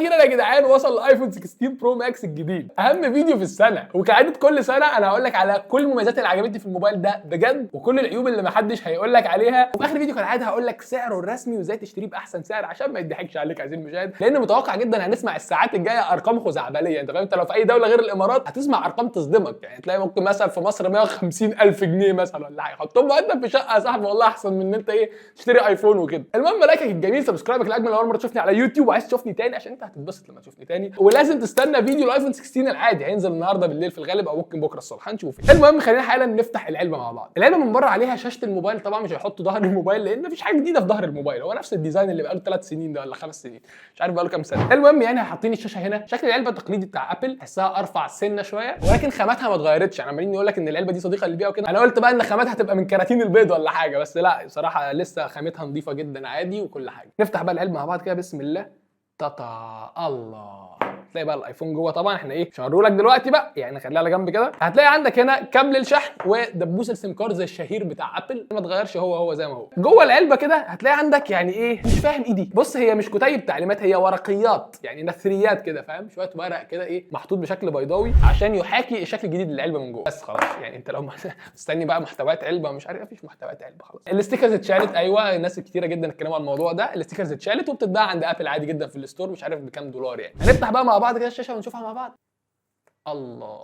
واخيرا يا جدعان وصل الايفون 16 برو ماكس الجديد، اهم فيديو في السنه. وكعاده كل سنه انا هقول لك على كل المميزات اللي عجبتني في الموبايل ده بجد، وكل العيوب اللي محدش هيقول لك عليها. وفي اخر فيديو كالعاده هقول لك سعره الرسمي وازاي تشتريه باحسن سعر عشان ما يضحكش عليك عزيزي المشاهد، لان متوقع جدا هنسمع الساعات الجايه ارقام خزعبليه. انت فاهم؟ انت لو في اي دوله غير الامارات هتسمع ارقام تصدمك، يعني تلاقي ممكن مثلا في مصر 150,000 جنيه مثلا ولا حاجه. حطهم مقدم في شقه يا صاحبي والله احسن من ان انت تشتري ايفون وكده. المهم لايكك الجميل، سبسكرايبك الاجمل لو اول مره تشوفني على يوتيوب وعايز تشوفني تاني عشان انت هتتبسط لما تشوفني تاني. ولازم تستنى فيديو الايفون 16 العادي هينزل النهارده بالليل في الغالب او ممكن بكره الصبح، هنشوف. المهم خلينا حالا نفتح العلبه مع بعض. العلبه من بره عليها شاشه الموبايل، طبعا مش هيحطوا ظهر الموبايل لان مفيش حاجه جديده في ظهر الموبايل، هو نفس الديزاين اللي بقاله 3 سنين ده ولا 5 سنين، مش عارف بقاله كام سنه. المهم يعني حاطين الشاشه هنا. شكل العلبه التقليدي بتاع ابل، تحسها ارفع سنه شويه ولكن خاماتها ما اتغيرتش. يعني عمالين يقول لك ان العلبه دي صديقه للبيئه وكده، انا قلت بقى ان خاماتها هتبقى من كراتين البيض ولا حاجه، بس لا بصراحه لسه خامتها نظيفه جدا عادي وكل حاجه. نفتح بقى العلبه مع بعض كده، بسم الله. تاتا الله، هتلاقي بقى الايفون جوه. طبعا احنا مش هوريهولك دلوقتي بقى، يعني خليها على جنب كده. هتلاقي عندك هنا كابل الشحن ودبوس السيم كارد زي الشهير بتاع ابل، ما اتغيرش، هو زي ما هو. جوه العلبه كده هتلاقي عندك مش فاهم ايه دي. بص هي مش كتيب تعليمات، هي ورقيات يعني نثريات كده، فاهم؟ شويه ورق كده محطوط بشكل بيضاوي عشان يحاكي الشكل الجديد للعلبه من جوه. بس خلاص يعني انت لو مستني بقى محتويات علبه مش عارف، مفيش محتويات علبه خلاص. الاستيكرز اتشالت، ايوه الناس كتيره جدا اتكلموا عن الموضوع ده. الاستيكرز اتشالت وبتتباع عند ابل عادي جدا في الستور، مش عارف بكام دولار يعني. هنفتح بقى مع بعض كده الشاشه ونشوفها مع بعض. الله،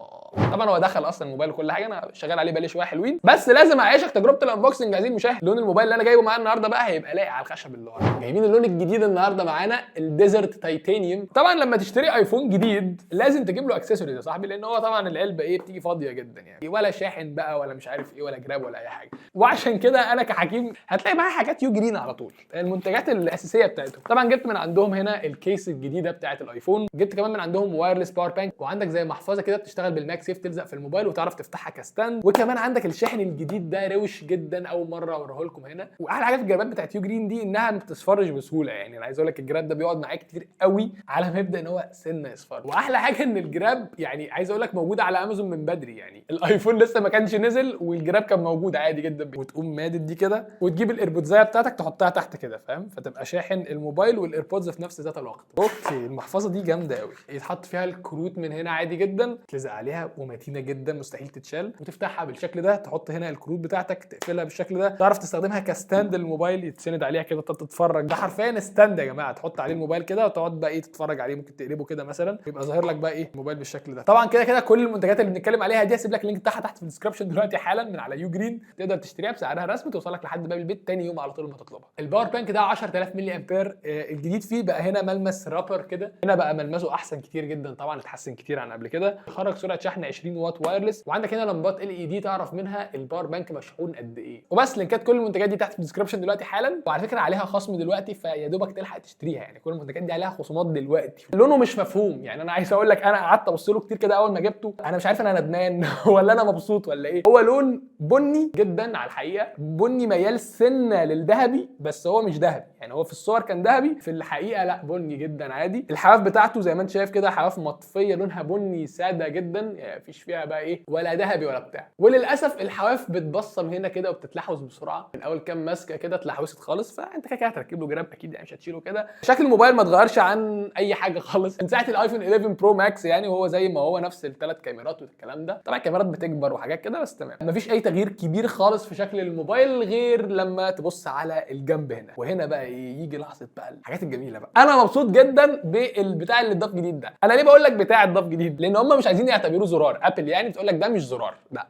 طبعا هو دخل اصلا الموبايل وكل حاجه، انا شغال عليه بقالي شويه حلوين، بس لازم اعيشك تجربه الانبوكسنج عايزين المشاهد. لون الموبايل اللي انا جايبه معانا النهارده بقى هيبقى لايق على الخشب اللي ورا. جايبين اللون الجديد النهارده معانا الديزرت تايتانيوم. طبعا لما تشتري ايفون جديد لازم تجيب له اكسسوارز يا صاحبي، لان هو طبعا العلبه بتيجي فاضيه جدا يعني، ولا شاحن بقى ولا مش عارف ولا جراب ولا اي حاجه. وعشان كده انا كحكيم هتلاقي معايا حاجات يو جرين على طول، المنتجات الاساسيه بتاعتهم. طبعا جبت من عندهم هنا الكيس الجديده بتاعه الايفون، جبت كمان من عندهم وايرلس باور بانك، وعندك زي محفظه كده بتشتغل بالماك سيف تلزق في الموبايل وتعرف تفتحها كستاند. وكمان عندك الشاحن الجديد ده روش جدا، اول مره اوريه لكم هنا. واحلى حاجه في الجرابات بتاعت يو جرين دي انها ما بتصفرش بسهوله، يعني انا عايز اقول لك الجراب ده بيقعد معايا كتير قوي على ما يبدا ان هو سنه يصفر. واحلى حاجه ان الجراب يعني عايز اقول لك موجود على امازون من بدري، يعني الايفون لسه ما كانش نزل والجراب كان موجود عادي جدا. وتقوم مادد دي كده وتجيب الايربودزايه بتاعتك تحطها تحت كده، فاهم؟ فتبقى شاحن الموبايل والايربودز في نفس ذات الوقت. اوكي المحفظه دي جامده قوي، يتحط فيها الكروت من هنا عادي جدا، تلزق عليها ومتينه جدا مستحيل تتشال، وتفتحها بالشكل ده، تحط هنا الكروت بتاعتك تقفلها بالشكل ده، تعرف تستخدمها كستاند للموبايل يتسند عليها كده تتفرج. ده حرفيا ستاند يا جماعه، تحط عليه الموبايل كده وتقعد بقى تتفرج عليه. ممكن تقلبه كده مثلا يبقى ظاهر لك بقى الموبايل بالشكل ده. طبعا كده كل المنتجات اللي بنتكلم عليها دي هسيب لك اللينك بتاعها تحت في الديسكربشن دلوقتي حالا من على يو جرين، تقدر تشتريها بسعرها رسمي توصلك لحد باب البيت تاني يوم على طول ما تطلبها. الباور بانك ده 10000 ملي امبير، الجديد فيه بقى هنا ملمس رابر كده، هنا بقى ملمسه احسن كتير جدا، طبعا اتحسن كتير عن قبل كده. خرج سرعه شحن 20 واط وايرلس، وعندك هنا لمبات ال اي دي تعرف منها الباور بانك مشحون قد ايه. وبس لينكات كل المنتجات دي تحت في الديسكربشن دلوقتي حالا، وعلى فكره عليها خصم دلوقتي فيا دوبك تلحق تشتريها، يعني كل المنتجات دي عليها خصومات دلوقتي. لونه مش مفهوم، يعني انا عايز اقول لك انا قعدت ابص له كتير كده اول ما جبته، انا مش عارف انا ندمان ولا انا مبسوط ولا ايه. هو لون بني جدا على الحقيقه، بني ميال سنه للذهبي بس هو مش ذهبي، يعني هو في الصور كان ذهبي، في الحقيقه لا بني جدا عادي. الحواف بتاعته زي ما انت شايف كده حواف مطفيه لونها بني ساده جدا، يعني مفيش فيها بقى ولا ذهبي ولا بتاع. وللاسف الحواف بتبصم هنا كده وبتتلحوظ بسرعه، من اول كام ماسكه كده اتلحوست خالص، فانت كده هتركب له جراب اكيد يعني مش هتشيله كده. شكل الموبايل ما اتغيرش عن اي حاجه خالص من ساعه الايفون 11 برو ماكس، يعني وهو زي ما هو نفس الثلاث كاميرات والكلام ده. طبعا الكاميرات بتكبر وحاجات كده بس تمام، مفيش اي تغيير كبير خالص في شكل الموبايل غير لما تبص على الجنب هنا. وهنا بقى يجي لحظه بقى الحاجات الجميله بقى. انا مبسوط جدا بالبتاع اللي اتضاف جديد ده. انا ليه بقول لك بتاع اتضاف جديد؟ لان هم مش عايزين يعتبروه زرار. ابل يعني بتقول لك ده مش زرار، لا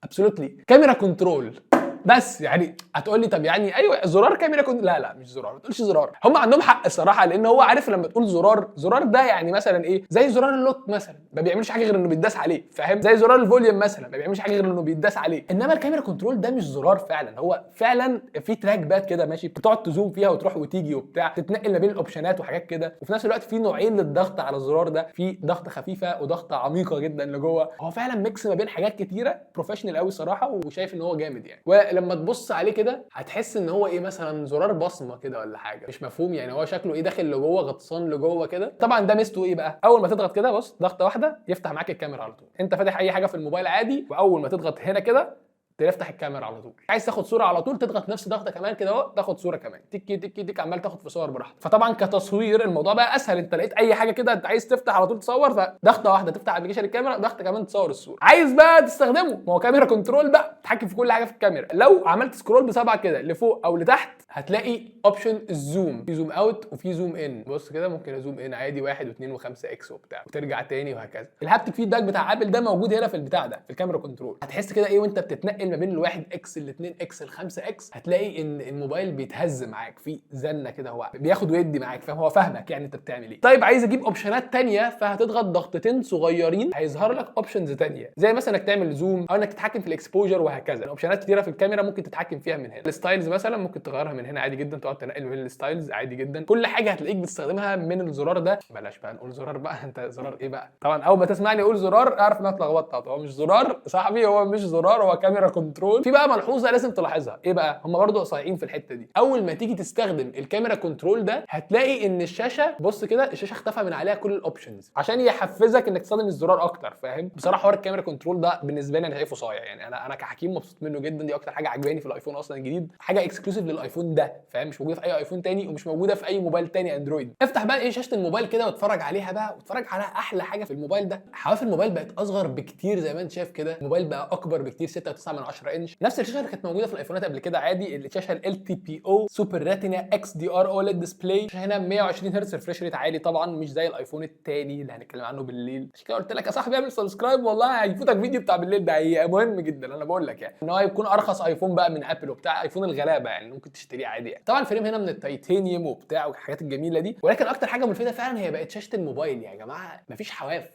ابسولوتلي كاميرا كنترول بس. يعني هتقول لي طب يعني ايوه زرار كاميرا لا مش زرار، ما تقولش زرار. هم عندهم حق الصراحه، لان هو عارف لما تقول زرار ده يعني مثلا زي زرار اللوك مثلا ما بيعملش حاجه غير انه بيتداس عليه، فاهم؟ زي زرار الفوليوم مثلا ما بيعملش حاجه غير انه بيتداس عليه. انما الكاميرا كنترول ده مش زرار فعلا، هو فعلا في تراك باد كده ماشي، بتقعد تزوم فيها وتروح وتيجي وبتاع، تتنقل ما بين الاوبشنات وحاجات كده. وفي نفس الوقت في نوعين للضغط على الزرار ده، في ضغط خفيفه وضغط عميقه جدا لجوه. هو فعلا ميكس ما بين حاجات كتيره، بروفيشنال قوي صراحه، وشايف ان هو جامد يعني. ولما تبص عليه كده هتحس ان هو مثلا زرار بصمه كده ولا حاجه، مش مفهوم يعني هو شكله داخل لجوه غطسان لجوه كده. طبعا ده ميزته بقى، اول ما تضغط كده بص ضغطه واحده يفتح معاك الكاميرا على طول. انت فاتح اي حاجه في الموبايل عادي، واول ما تضغط هنا كده تفتح الكاميرا على طول. عايز تاخد صوره على طول تضغط نفس ضغطه كمان كده اهو، تاخد صوره كمان، تك تك تك، عمال تاخد في صور براحتك. فطبعا كتصوير الموضوع بقى اسهل، انت لقيت اي حاجه كده انت عايز تفتح على طول تصور، فضغطه واحده تفتح ابلكيشن الكاميرا، ضغطه كمان تصور الصوره. عايز بقى تستخدمه، ما هو كاميرا كنترول بقى، تتحكم في كل حاجه في الكاميرا. لو عملت سكرول بصبعك كده لفوق او لتحت هتلاقي اوبشن الزوم، في زوم اوت وفي زوم ان. بص كده ممكن ازوم ان عادي 1 و2 و5 اكس وبتاع، وترجع تاني وهكذا. الهابتك فيدباك بتاع ابل ده موجود هنا في البتاع ده في الكاميرا كنترول. هتحس كده ايه وانت بتتنقل ما بين الواحد اكس ال2 اكس ال5 اكس، هتلاقي ان الموبايل بيتهز معاك في زنه كده، هو بياخد ويدي معاك، فاهم؟ هو فاهمك يعني انت بتعمل ايه. طيب عايز اجيب اوبشنات تانية، فهتضغط ضغطتين صغيرين هيظهر لك اوبشنز تانية، زي مثلا انك تعمل زوم او انك تتحكم في الاكسبوجر وهكذا. اوبشنات كتيره في الكاميرا ممكن تتحكم فيها من هنا. الستايلز مثلا ممكن تغيرها من هنا عادي جدا، تقعد تنقل ما بين الستايلز عادي جدا. كل حاجه هتلاقيك بتستخدمها من الزرار ده. بلاش بقى نقول زرار بقى انت زرار ايه بقى؟ طبعا اول ما تسمعني اقول زرار اعرف ان انا اتلخبطت. هو مش زرار صاحبي، هو مش زرار، هو كاميرا كنترول. في بقى ملحوظه لازم تلاحظها، ايه بقى؟ هم برضو صايعين في الحته دي. اول ما تيجي تستخدم الكاميرا كنترول ده هتلاقي ان الشاشه، بص كده الشاشه اختفى من عليها كل الاوبشنز عشان يحفزك انك تستخدم الزرار اكتر، فاهم؟ بصراحه حوار الكاميرا كنترول ده بالنسبه لي انا شايفه صايع، يعني انا كحكيم مبسوط منه جدا. دي اكتر حاجه عجباني في الايفون اصلا الجديد، حاجه اكسكلوسيف للايفون ده، فاهم؟ مش موجوده في اي ايفون تاني ومش موجوده في اي موبايل تاني اندرويد. افتح بقى ايه شاشه الموبايل كده واتفرج عليها بقى، واتفرج على احلى حاجه في الموبايل ده. حواف الموبايل بقت اصغر بكتير زي ما انت شايف كده، الموبايل بقى اكبر بكتير، 6.9 انش، نفس الشاشه اللي كانت موجوده في الايفونات قبل كده عادي. الشاشه ال تي بي او سوبر ريتينا اكس دي ار اوليد ديسبلاي، هنا 120 هرتز ريفريش ريت عالي طبعا، مش زي الايفون التاني اللي هنتكلم عنه بالليل. عشان كده قلت لك يا صاحبي اعمل سبسكرايب، والله هيفوتك فيديو بتاع بالليل ده، هي مهم جدا. انا بقول لك يعني ان هو هيكون ارخص ايفون بقى من ابل وبتاع، ايفون الغلابه يعني ممكن تشتريه عادي يعني. طبعا الفريم هنا من التيتانيوم وبتاع والحاجات الجميله دي، ولكن اكتر حاجه ملفته فعلا هي بقت شاشه الموبايل يا جماعه. مفيش حواف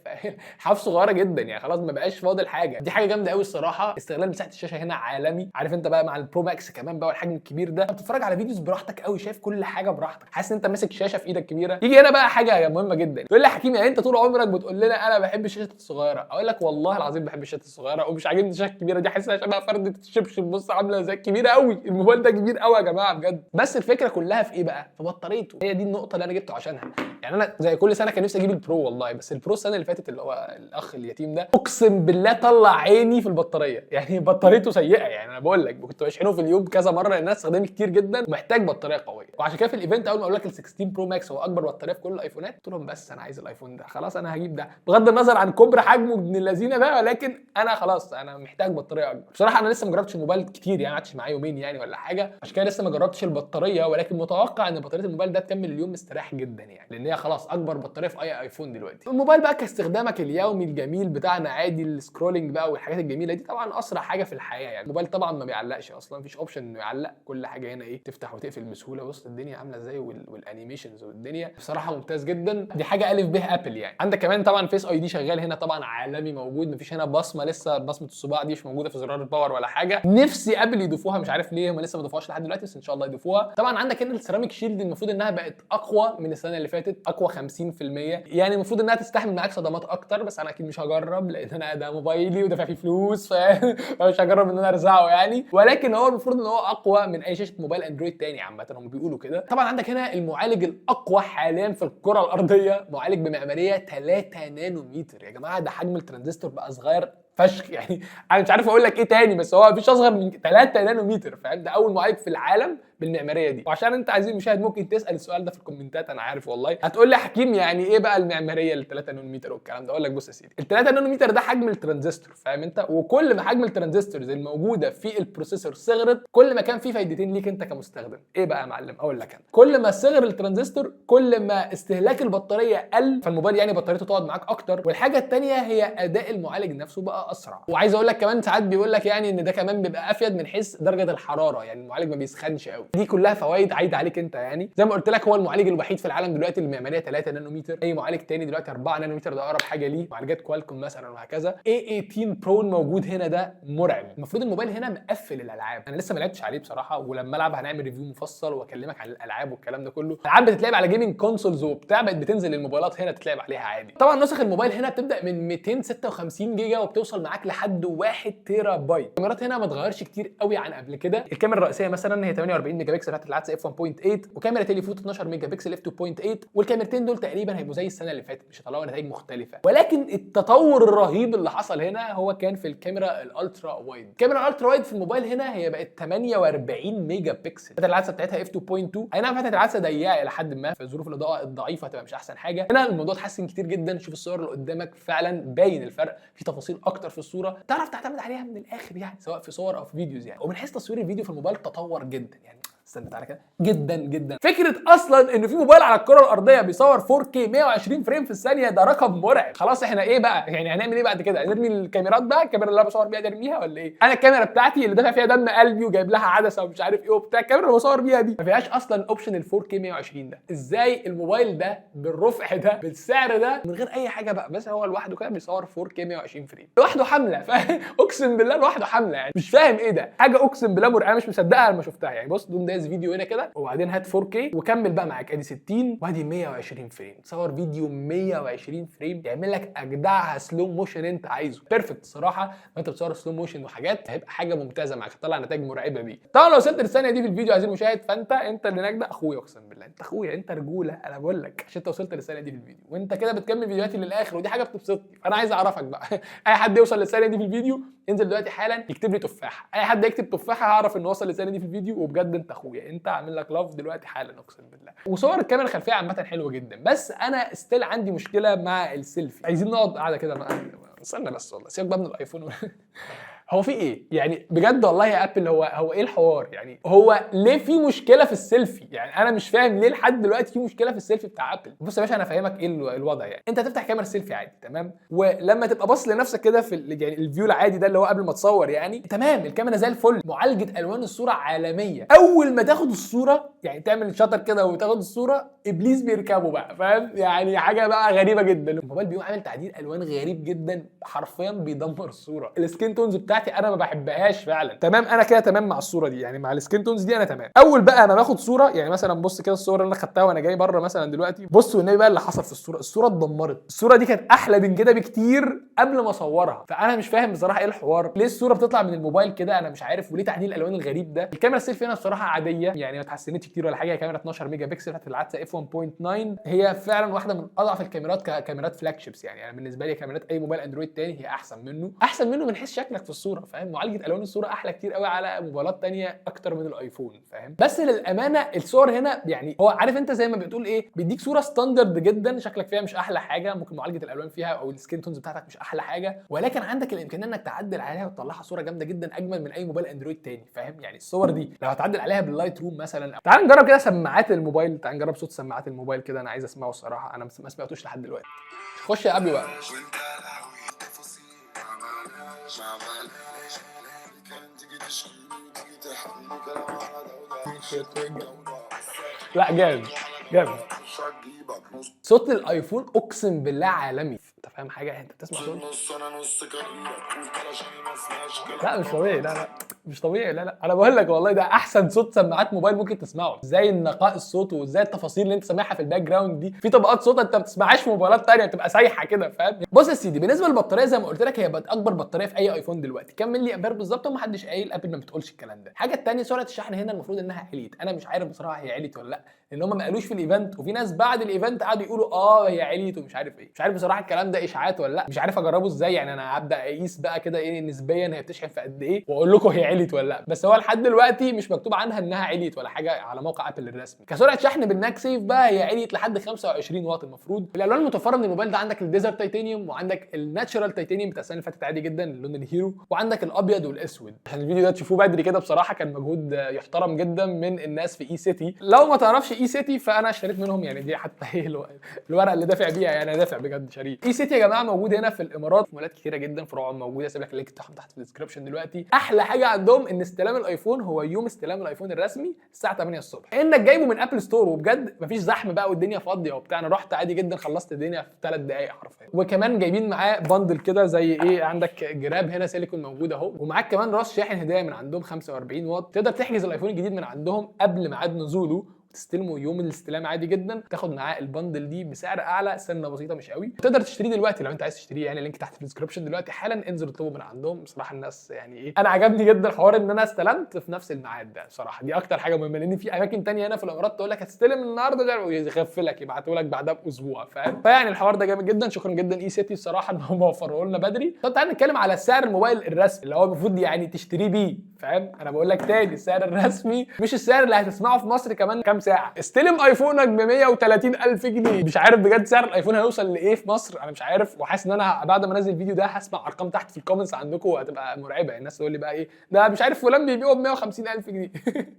حواف صغيره جدا يعني، خلاص ما بقاش فاضل حاجه. دي حاجه جامده قوي الصراحه. استغلال مساحه الشاشه هنا عالمي، عارف انت بقى مع البرو ماكس كمان بقى والحجم الكبير ده بتتفرج على فيديوز براحتك قوي، شايف كل حاجه براحتك، حاسس ان انت ماسك شاشه في ايدك كبيره. يجي هنا بقى حاجه مهمه جدا، تقول لي يا حكيم يعني انت طول عمرك بتقول لنا انا بحب الشاشات الصغيره، اقول لك والله العظيم بحب الشاشات الصغيره ومش عاجبني الشاشه الكبيره دي، حاسسها شبه فرده الشبشب، بص عامله زي كبيره قوي. الموبايل ده كبير قوي يا جماعه بجد. بس الفكره كلها في ايه بقى؟ في بطاريته، هي دي النقطه اللي انا جبته عشانها. يعني انا زي كل سنه كان نفسي اجيب البرو والله، بس البرو السنه اللي فاتت اللي هو الاخ اليتيم ده اقسم بالله طلع عيني في البطاريه، يعني بطاريته سيئه. يعني انا بقول لك كنت بشحنه في اليوم كذا مره لان انا استخدامي كتير جدا ومحتاج بطاريه قويه. وعشان كده في الايفنت اول ما اقول لك ال 16 برو ماكس هو اكبر بطاريه في كل الايفونات، قلت لهم بس انا عايز الايفون ده، خلاص انا هجيب ده بغض النظر عن كبر حجمه ابن اللذينه ده، ولكن انا خلاص انا محتاج بطاريه اكبر. بصراحه انا لسه ما جربتش الموبايل كتير يعني، ما قعدتش معاه يومين يعني ولا حاجه، عشان كده لسه ما جربتش البطاريه، ولكن متوقع ان بطاريه الموبايل ده تكمل اليوم مستريح جدا يعني، لان هي خلاص اكبر بطاريه في اي ايفون دلوقتي. الموبايل بقى كاستخدامك اليومي الجميل بتاعنا عادي، السكرولنج بقى والحاجات الجميله دي، طبعا اسرع حاجه في الحياه يعني. الموبايل طبعا ما بيعلقش اصلا، مفيش اوبشن انه يعلق، كل حاجه هنا ايه تفتح وتقفل بسهوله. بص الدنيا عامله ازاي والانيميشنز والدنيا بصراحه ممتاز جدا، دي حاجه الف به ابل يعني. عندك كمان طبعا فيس اي دي شغال هنا طبعا عالمي موجود، مفيش هنا بصمه، لسه بصمه الصباع دي مش موجوده في زرار الباور ولا حاجه، نفسي ابل يضيفوها، مش عارف ليه هم لسه ما ضافوهاش لحد دلوقتي، بس ان شاء الله يضيفوها. طبعا عندك هنا السيراميك شيلد، المفروض انها بقت اقوى من السنه اللي فاتت، اقوى 50%، يعني المفروض انها تستحمل معاك صدمات اكتر، بس انا اكيد مش هجرب لان انا ده موبايلي ودافع فيه فلوس فمش هجرب ان انا ارزعه يعني، ولكن هو المفروض ان هو اقوى من اي شاشه موبايل اندرويد تاني عامه، هم بيقولوا كده. طبعا عندك هنا المعالج الاقوى حاليا في الكره الارضيه، معالج بمعماريه 3 نانومتر يا جماعه، ده حجم الترانزستور بقى صغير فشخ يعني، انا مش عارف اقول لك ايه تاني، بس هو مفيش اصغر من 3 نانومتر، فاهم؟ ده اول معالج في العالم بالمعماريه دي. وعشان انت عايزين مشاهد ممكن تسال السؤال ده في الكومنتات، انا عارف والله هتقول لي حكيم يعني ايه بقى المعماريه ال 3 نانومتر والكلام ده، اقول لك بص يا سيدي، ال 3 نانومتر ده حجم الترانزستور، فاهم انت؟ وكل ما حجم الترانزستورز الموجوده في البروسيسور صغرت، كل ما كان في فايدتين ليك انت كمستخدم. ايه بقى يا معلم؟ اقول لك انا، كل ما صغر الترانزستور كل ما استهلاك البطاريه قل، فالموبايل يعني بطاريته تقعد معاك اكتر، والحاجه الثانيه هي اداء المعالج نفسه بقى اسرع. وعايز اقول لك كمان ساعات بيقول لك يعني ان ده كمان بيبقى افيد من حيث درجه الحراره، يعني المعالج ما بيسخنش قوي. دي كلها فوائد عايده عليك انت يعني. زي ما قلت لك هو المعالج الوحيد في العالم دلوقتي المعماريه 3 نانومتر، اي معالج تاني دلوقتي 4 نانومتر، ده اقرب حاجه ليه، معالجات كوالكوم مثلا وهكذا. A18 برو موجود هنا، ده مرعب. المفروض الموبايل هنا مقفل الالعاب، انا لسه ما لعبتش عليه بصراحه، ولما العب هنعمل ريفيو مفصل واكلمك عن الالعاب والكلام ده كله. الالعاب بتتلعب على جيمنج كونسولز وبتاع، بقت بتنزل الموبايلات هنا تتلعب عليها عادي. طبعا نسخ الموبايل هنا بتبدا من 256 جيجا وبتوصل معاك لحد 1 تيرا بايت. الكاميرات هنا ما اتغيرش كتير قوي عن قبل كده، الكاميرا الرئيسيه مثلا هي 48 ميجا بكسل بتاعت العدسه اف 1.8 وكاميرا تليفوتو 12 ميجا بكسل اف 2.8 والكاميرتين دول تقريبا هيبقوا زي السنه اللي فاتت، مش هيطلعوا نتائج مختلفه. ولكن التطور الرهيب اللي حصل هنا هو كان في الكاميرا الالترا وايد. الكاميرا الالترا وايد في الموبايل هنا هي بقت 48 ميجا بكسل. فتحه العدسه بتاعتها اف 2.2، اي نعم فتحه العدسه ضيقه الى حد ما، في ظروف الاضاءه الضعيفه هتبقى مش احسن حاجه. هنا الموضوع اتحسن كتير جدا. شوف الصور اللي قدامك فعلا باين الفرق، في تفاصيل اكتر في الصوره تعرف تعتمد عليها من الاخر يعني، سواء في صور او في فيديوز يعني. ومن حيث تصوير الفيديو في الموبايل تطور جدا يعني، استنى تعالى كده، جدا جدا. فكره اصلا ان في موبايل على الكره الارضيه بيصور 4K 120 فريم في الثانيه ده رقم مرعب. خلاص احنا ايه بقى يعني، هنعمل ايه بعد كده؟ نرمي الكاميرات بقى، الكاميرا اللي انا بصور بيها دي ارميها ولا ايه؟ انا الكاميرا بتاعتي اللي دافع فيها دم قلبي وجايب لها عدسه ومش عارف ايه وبتاع، الكاميرا اللي بصور بيها دي ما فيهاش اصلا اوبشن ال 4K 120 ده. ازاي الموبايل ده بالرفع ده بالسعر ده من غير اي حاجه بقى، بس هو لوحده كده بيصور 4K 120 فريم لوحده حمله اقسم بالله لوحده حمله يعني. مش فاهم ايه ده، حاجه اقسم بالله مرعبه، مش مصدقها لما شفتها يعني. بص دوم دايز فيديو هنا كده وبعدين هات 4K وكمل بقى معاك، ادي 60 وادي 120 فريم، تصور فيديو 120 فريم يعمل لك اجدعها سلو موشن انت عايزه. بيرفكت الصراحه، وانت بتصور سلو موشن وحاجات هيبقى حاجه ممتازه معاك، هتطلع نتائج مرعبه بيه. طبعا لو وصلت للثانيه دي في الفيديو عايز المشاهد، فانت اللي هناك ده اخويا، اقسم بالله انت اخويا، انت رجوله، انا بقول لك عشان انت وصلت للثانيه دي في الفيديو وانت كده بتكمل فيديوهاتي للاخر، ودي حاجه بتبسطني. انا عايز اعرفك بقى اي حد يوصل للثانيه دي في الفيديو انزل دلوقتي حالا يكتب لي تفاحه، اي حد يكتب تفاحه هعرف انه وصل للثانيه دي في الفيديو، وبجد انت اخويا، انت عامل لك لاف دلوقتي حالا اقسم بالله. وصور الكاميرا الخلفيه عامه حلوه جدا، بس انا ستيل عندي مشكله مع السيلفي. عايزين نقعد قاعده كده بقى، استنى بس والله سيبك بقى من الايفون هو في ايه يعني بجد والله يا ابل؟ هو ايه الحوار يعني؟ هو ليه في مشكله في السيلفي يعني؟ انا مش فاهم ليه لحد دلوقتي في مشكله في السيلفي بتاع ابل. بص يا باشا انا فاهمك ايه الوضع يعني. انت هتفتح كاميرا سيلفي عادي تمام، ولما تبقى باص لنفسك كده في يعني الفيو العادي ده اللي هو قبل ما تصور يعني، تمام الكاميرا زي الفل، معالجه الوان الصوره عالميه. اول ما تاخد الصوره يعني تعمل شاتر كده وتاخد الصوره، ابليس بيركبوا بقى، فاهم يعني؟ حاجه بقى غريبه جدا. الموبايل بيقوم عامل تعديل الوان غريب جدا، حرفيا بيدمر الصوره. السكين تونز بتاعتي انا ما بحبهاش فعلا. تمام انا كده تمام مع الصوره دي يعني، مع السكين تونز دي انا تمام. اول بقى ما باخد صوره يعني مثلا، بص كده الصور اللي انا خدتها وانا جاي بره مثلا دلوقتي، بص والنبي بقى اللي حصل في الصوره اتدمرت. الصوره دي كانت احلى من كده بكتير قبل ما اصورها. فانا مش فاهم بصراحه ايه الحوار، ليه الصوره بتطلع من الموبايل كده انا مش عارف، وليه تعديل الالوان الغريب ده. الكاميرا السيلفي هنا الصراحه عاديه يعني، ما اتحسنتش كتير ولا حاجه. هي كاميرا 12 ميجا بكسل بتاعت العدسه اف 1.9، هي فعلا واحده من اضعف الكاميرات ككاميرات فلاج شيبس يعني. انا بالنسبه لي كاميرات اي موبايل اندرويد تاني هي احسن منه من حيث شكلك في الصوره، فاهم؟ معالجه الوان الصوره احلى كتير قوي على موبايلات تانية اكتر من الايفون، فاهم؟ بس للامانه الصور هنا يعني، هو عارف انت زي ما بتقول ايه، بيديك صوره ستاندرد جدا، شكلك فيها مش احلى حاجه، ممكن معالجه الالوان فيها او السكين تونز بتاعتك مش احلى حاجه، ولكن عندك الامكانيه انك تعدل عليها وتطلعها صوره جامده جدا اجمل من اي موبايل اندرويد تاني، فاهم؟ يعني الصور دي لو هتعدل عليها باللايت روم مثلا. تعال نجرب كده سماعات الموبايل، تعال نجرب صوت سماعات الموبايل كده، انا عايز اسمعه الصراحه، انا ما سمعتوش لحد دلوقتي. خش يا ابي بقى. لا جامد جامد. صوت الايفون اقسم بالله عالمي، انت فاهم حاجه؟ انت بتسمع صوت لا مش طبيعي، لا مش طبيعي، لا انا بقول لك والله ده احسن صوت سماعات موبايل ممكن تسمعه. ازاي النقاء الصوت وازاي التفاصيل اللي انت سامعها في الباك جراوند دي، في طبقات صوت انت ما بتسمعهاش في موبايلات ثانيه، بتبقى سايحه كده، فاهم؟ بص يا سيدي، بالنسبه للبطاريه زي ما قلت لك، هي بقت اكبر بطاريه في اي ايفون دلوقتي. كام ملي امبير بالظبط ومحدش قايل، ابل ما بتقولش الكلام ده. الحاجه الثانيه سرعه الشحن هنا المفروض انها عليت، انا مش عارف بصراحه هي عليت ولا لا، لان هم ما قالوش في الايفنت، وفي ناس بعد الايفنت قعدوا يقولوا هي عليت ومش عارف ايه. مش عارف بصراحه الكلام ده اشاعات ولا لا، مش عارف اجربه ازاي يعني. انا هبدا اقيس بقى كده ايه نسبيا هي بتشحن في قد ايه واقول لكم هي عليت ولا لا، بس هو لحد دلوقتي مش مكتوب عنها انها عليت ولا حاجه على موقع ابل الرسمي. كسرعه شحن بالماك سيف بقى هي عليت لحد 25 واط المفروض. الالوان المتوفره من الموبايل ده عندك الديزرت تيتانيوم، وعندك الناتشرال تيتانيوم بتاع السنه اللي فاتت عادي جدا اللون الهيرو، وعندك الابيض والاسود. عشان الفيديو ده تشوفوه بدري كده بصراحه كان مجهود يحترم جدا من الناس في اي سيتي. لو ما تعرفش اي سيتي فانا اشتريت منهم يعني، دي حتى هي الورقه اللي دافع بيها يعني، دافع بجد شاريه. اي سيتي يا جماعه موجود هنا في الامارات في مولات كتيره جدا، فروعهم موجوده، سيب لك اللينك بتاعهم تحت في الديسكربشن دلوقتي. احلى حاجه عندهم ان استلام الايفون هو يوم استلام الايفون الرسمي الساعه 8 الصبح، انك جايبه من ابل ستور، وبجد مفيش زحمه بقى والدنيا فاضيه وبتاع. انا رحت عادي جدا خلصت الدنيا في 3 دقائق حرفيا. وكمان جايبين معاه باندل كده زي ايه، عندك جراب هنا سيليكون موجود اهو، ومعاك كمان راس شاحن هدايا من عندهم 45 واط، تقدر تحجز الايفون الجديد من عندهم قبل ميعاد نزوله تستلمه يوم الاستلام عادي جدا، تاخد معاه البندل دي بسعر اعلى سنه بسيطه مش قوي. تقدر تشتريه دلوقتي لو انت عايز تشتريه، يعني اللينك تحت في الديسكربشن دلوقتي حالا، انزل اطلبه من عندهم. بصراحه الناس يعني ايه، انا عجبني جدا حوار ان انا استلمت في نفس الميعاد ده، صراحه دي اكتر حاجه مهمه، لان في اماكن تانية هنا في الامارات تقول لك هتستلم النهارده ده ويغفلك يبعتوا لك بعدها باسبوع، فاهم؟ فيعني الحوار ده جامد جدا. شكرا جدا اي سيتي الصراحه ان هم وفروا لنا بدري. طب تعالى نتكلم على سعر الموبايل الرسمي اللي هو المفروض يعني تشتريه بيه، فاهم؟ انا بقول لك تاني السعر الرسمي مش السعر اللي هتسمعه في مصر كمان كام ساعه. استلم ايفونك ب 130,000 جنيه. مش عارف بجد سعر الايفون هيوصل لايه في مصر، انا مش عارف، وحاسس ان انا بعد ما انزل الفيديو ده هسمع ارقام تحت في الكومنتس عندكم وهتبقى مرعبه. الناس تقول لي بقى ايه ده مش عارف فلان بيبيعه ب 150,000 جنيه.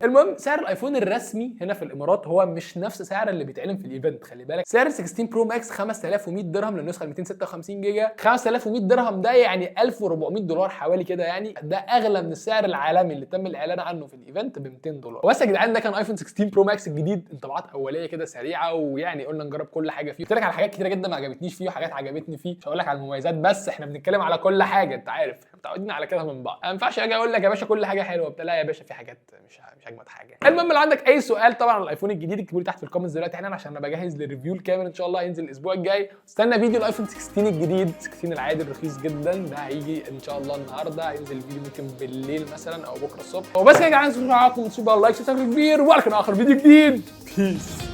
المهم سعر الايفون الرسمي هنا في الامارات هو مش نفس سعر اللي بيتعلن في الايفنت، خلي بالك. سعر 16 برو ماكس 5100 درهم للنسخه ال 256 جيجا. 5100 درهم ده يعني 1400 دولار حوالي كده، يعني ده اغلى من السعر العالمي اللي تم الاعلان عنه في الايفنت ب 200 دولار. بس يا جدعان ده كان ايفون 16 برو ماكس الجديد، انطباعات اوليه كده سريعه، ويعني قلنا نجرب كل حاجه فيه. قلت لك على حاجات كتيره جدا ما عجبتنيش فيه وحاجات عجبتني فيه، مش هقول لك على المميزات بس، احنا بنتكلم على كل حاجه، انت عارف متعودين على كده من بعض. ما ينفعش اجي اقول لك يا باشا كل حاجه حلوه بتاع، لا يا باشا في حاجات مش اجمد حاجه. المهم لو عندك اي سؤال طبعا على الايفون الجديد اكتبوا لي تحت في الكومنتس دلوقتي حالا، عشان انا بجهز للريفيو الكامل ان شاء الله هينزل الاسبوع الجاي. استنى فيديو الايفون 16 الجديد، 16 العادي الرخيص جدا ده هيجي ان شاء الله النهارده، هينزل الفيديو ممكن بالليل مثلا او بكره الصبح. وبس يا جدعان، سيبوا لايك وسبسكرايب كبير، ولكن اخر فيديو جديد. بيس.